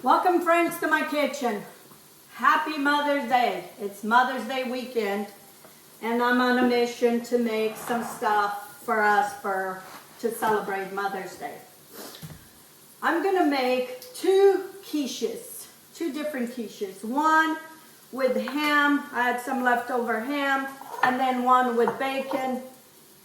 Welcome friends to my kitchen. Happy Mother's Day. It's Mother's Day weekend and I'm on a mission to make some stuff for us to celebrate Mother's Day. I'm gonna make two different quiches. One with ham, I had some leftover ham, and then one with bacon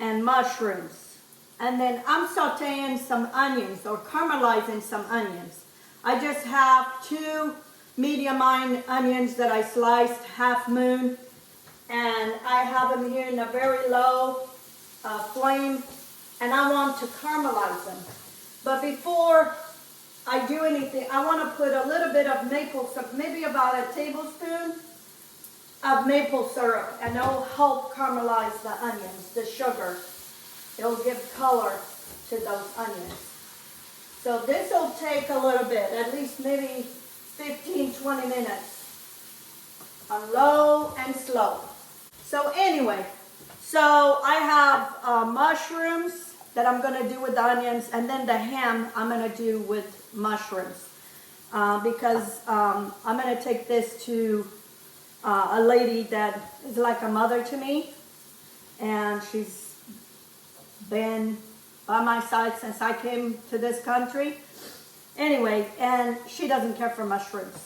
and mushrooms. And then I'm sauteing some onions or caramelizing some onions. I just have two medium onions that I sliced half moon, and I have them here in a very low flame, and I want to caramelize them. But before I do anything, I want to put a little bit of maple syrup, maybe about a tablespoon of maple syrup, and it'll help caramelize the onions, the sugar. It'll give color to those onions. So this will take a little bit, at least maybe 15-20 minutes on low and slow. So anyway, so I have mushrooms that I'm going to do with the onions, and then the ham I'm going to do with mushrooms because I'm going to take this to a lady that is like a mother to me, and she's been by my side since I came to this country. Anyway, and she doesn't care for mushrooms.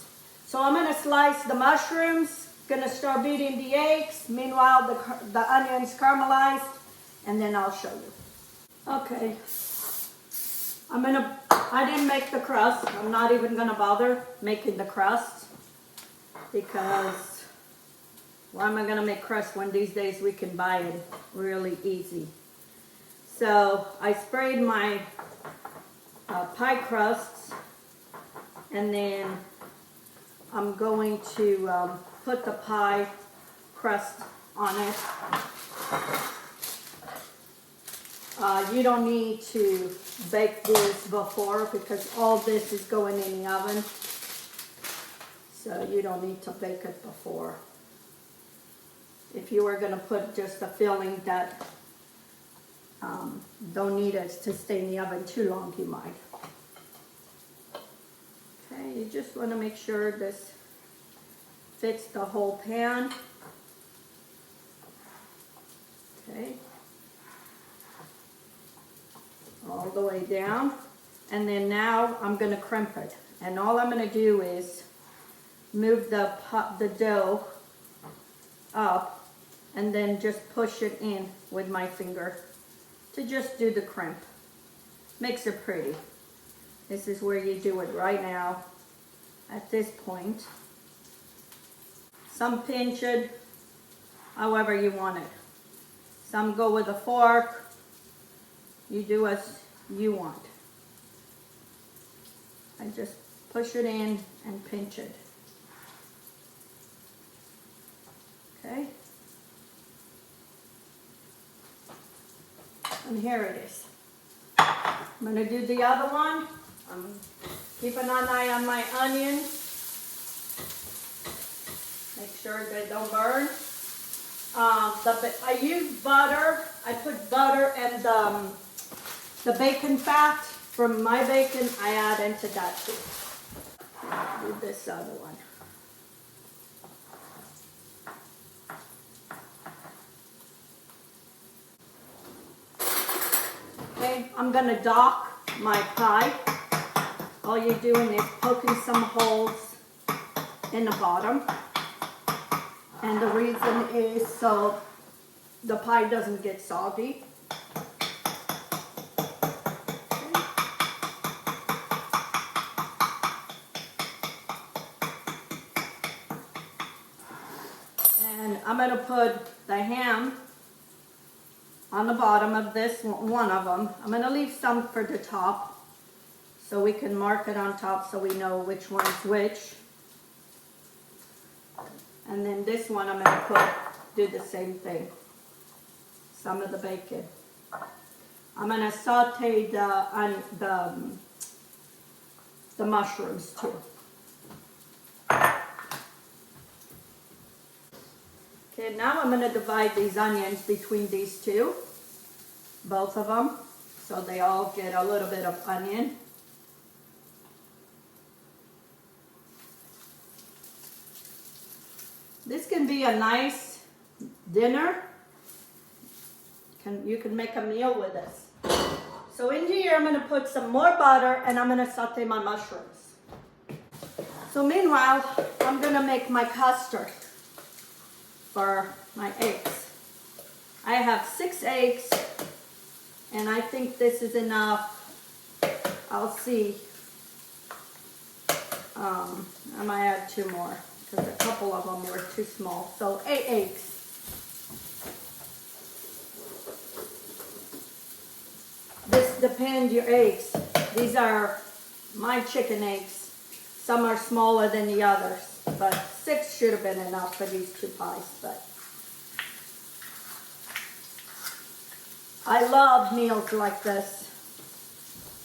So I'm going to slice the mushrooms, going to start beating the eggs. Meanwhile, the onions caramelized, and then I'll show you. Okay. I didn't make the crust. I'm not even going to bother making the crust because why am I going to make crust when these days we can buy it really easy? So I sprayed my pie crusts, and then I'm going to put the pie crust on it. You don't need to bake this before because all this is going in the oven. So you don't need to bake it before. If you were going to put just a filling that don't need it to stay in the oven too long, you might. Okay, you just want to make sure this fits the whole pan. Okay, all the way down. And then now I'm going to crimp it. And all I'm going to do is move the dough up and then just push it in with my finger to just do the crimp. Makes it pretty. This is where you do it right now at this point. Some pinch it however you want it. Some go with a fork. You do as you want. I just push it in and pinch it. Okay. And here it is. I'm going to do the other one. I'm keeping an eye on my onions. Make sure they don't burn. I use butter. I put butter and the bacon fat from my bacon. I add into that too. I'll do this other one. Okay, I'm going to dock my pie. All you're doing is poking some holes in the bottom. And the reason is so the pie doesn't get soggy. And I'm going to put the ham on the bottom of this one of them. I'm going to leave some for the top so we can mark it on top so we know which one's which. And then this one I'm going to do the same thing. Some of the bacon. I'm going to saute the mushrooms too. Okay, now I'm going to divide these onions between these two, both of them, so they all get a little bit of onion. This can be a nice dinner. You can make a meal with this. So in here, I'm gonna put some more butter and I'm gonna saute my mushrooms. So meanwhile, I'm gonna make my custard for my eggs. I have 6 eggs and I think this is enough. I'll see. I might add 2 more because a couple of them were too small. So 8 eggs. This depends your eggs. These are my chicken eggs. Some are smaller than the others, but 6 should have been enough for these 2 pies. But I love meals like this.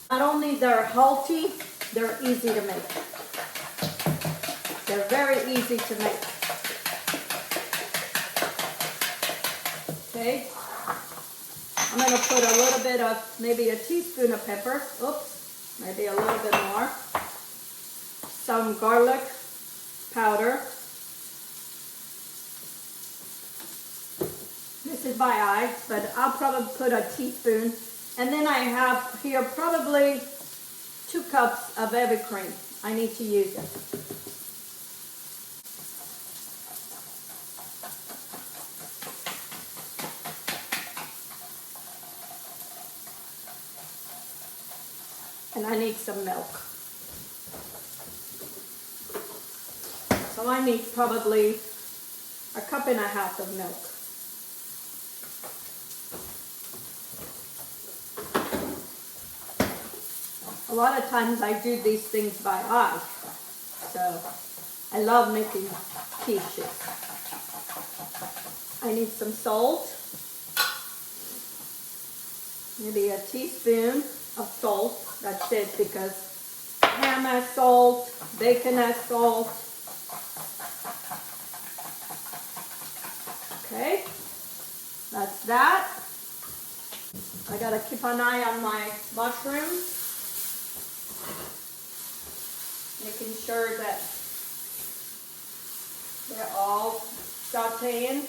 Not only they're healthy, they're easy to make. They're very easy to make. Okay. I'm going to put a little bit of, maybe a teaspoon of pepper. Oops, maybe a little bit more. Some garlic powder. This is by eye, but I'll probably put a teaspoon. And then I have here probably 2 cups of heavy cream. I need to use it. And I need some milk. So I need probably 1.5 cups of milk. A lot of times I do these things by eye. So I love making quiches. I need some salt. Maybe a teaspoon of salt. That's it, because ham has salt, bacon has salt. Okay, that's that. I gotta keep an eye on my mushrooms, making sure that they're all sauteing.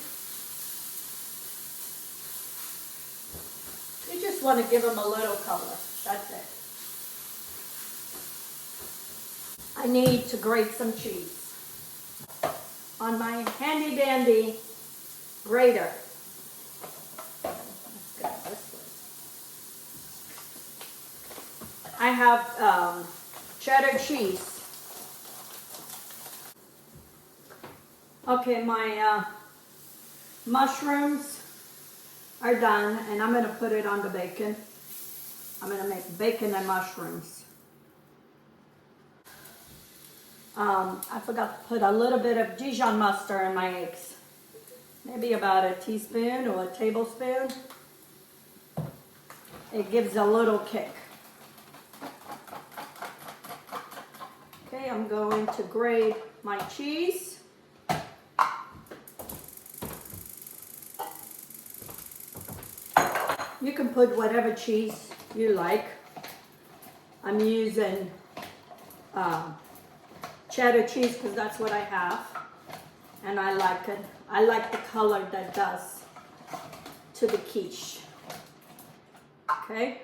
You just want to give them a little color. That's it. I need to grate some cheese on my handy dandy grater. Let's go this way. I have cheddar cheese. Okay, my mushrooms are done, and I'm going to put it on the bacon. I'm going to make bacon and mushrooms. I forgot to put a little bit of Dijon mustard in my eggs. Maybe about a teaspoon or a tablespoon. It gives a little kick. Okay, I'm going to grate my cheese. You can put whatever cheese you like. I'm using cheddar cheese because that's what I have, and I like it. I like the color that does to the quiche. Okay.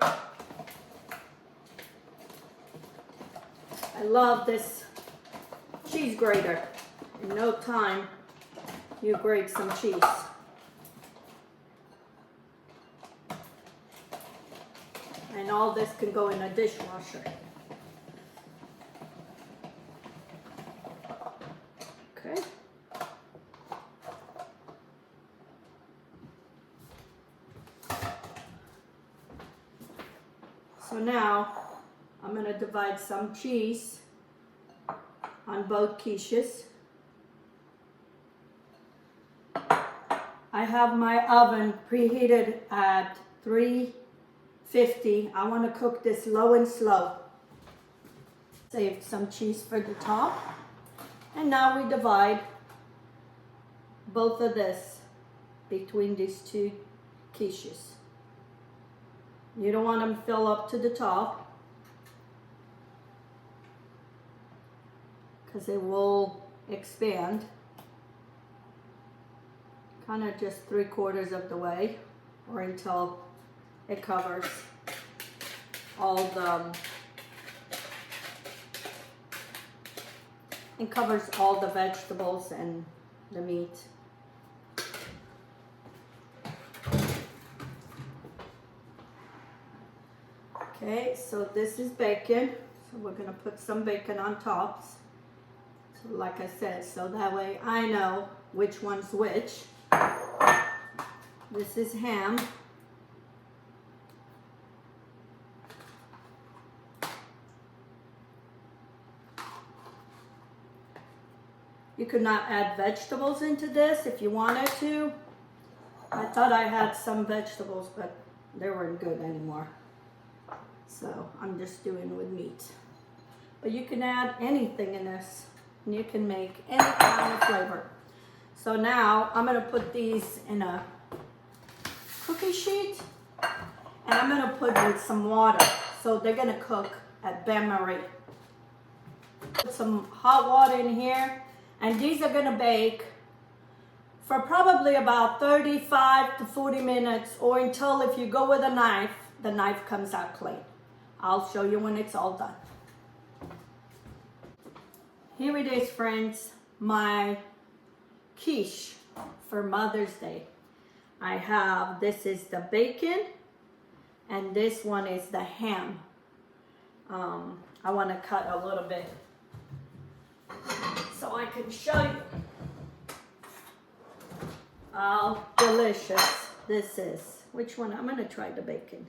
I love this cheese grater. In no time, you grate some cheese. And all this can go in a dishwasher. Okay. So now I'm going to divide some cheese on both quiches. I have my oven preheated at 350. I want to cook this low and slow. Save some cheese for the top. And now we divide both of this between these 2 quiches. You don't want them to fill up to the top because it will expand. kind of just 3/4 of the way, or until it covers all the vegetables and the meat. Okay, so this is bacon. So we're gonna put some bacon on top. So like I said, so that way I know which one's which. This is ham. You could not add vegetables into this if you wanted to. I thought I had some vegetables, but they weren't good anymore. So I'm just doing with meat. But you can add anything in this, and you can make any kind of flavor. So now I'm gonna put these in a cookie sheet, and I'm gonna put in some water. So they're gonna cook at bain-marie. Put some hot water in here, and these are gonna bake for probably about 35 to 40 minutes, or until, if you go with a knife, the knife comes out clean. I'll show you when it's all done. Here it is, friends, my quiche for Mother's Day. I have, this is the bacon, and this one is the ham. I want to cut a little bit so I can show you how delicious this is. Which one? I'm going to try the bacon.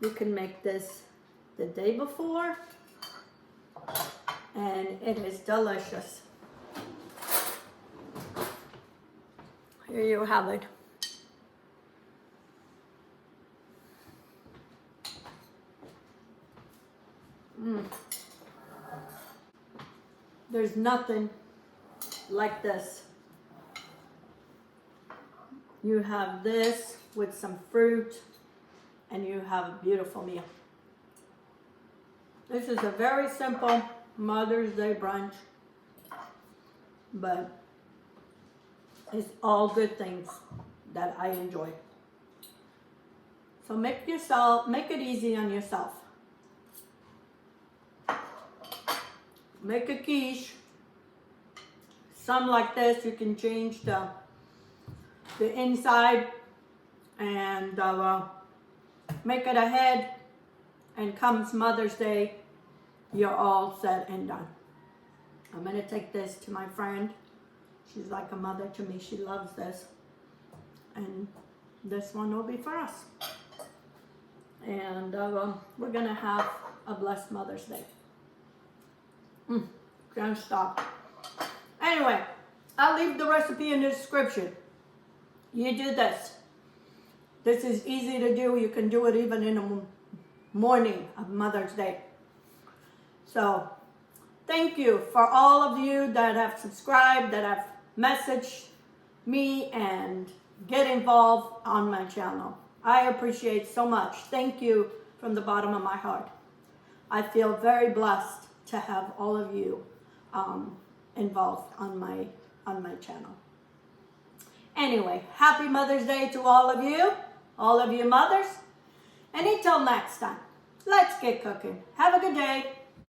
You can make this the day before, and it is delicious. Here you have it. There's nothing like this. You have this with some fruit, and you have a beautiful meal. This is a very simple Mother's Day brunch, but it's all good things that I enjoy. So make it easy on yourself. Make a quiche. Some like this, you can change the inside, and make it a head, and comes Mother's Day, you're all set and done. I'm gonna take this to my friend. She's like a mother to me. She loves this, and this one will be for us. And we're gonna have a blessed Mother's Day. Can't stop. Anyway, I'll leave the recipe in the description. You do this. This is easy to do. You can do it even in the morning of Mother's Day. So, thank you for all of you that have subscribed, that have messaged me and get involved on my channel. I appreciate so much. Thank you from the bottom of my heart. I feel very blessed to have all of you involved on my channel. Anyway, happy Mother's Day to all of you mothers. And until next time, let's get cooking. Have a good day.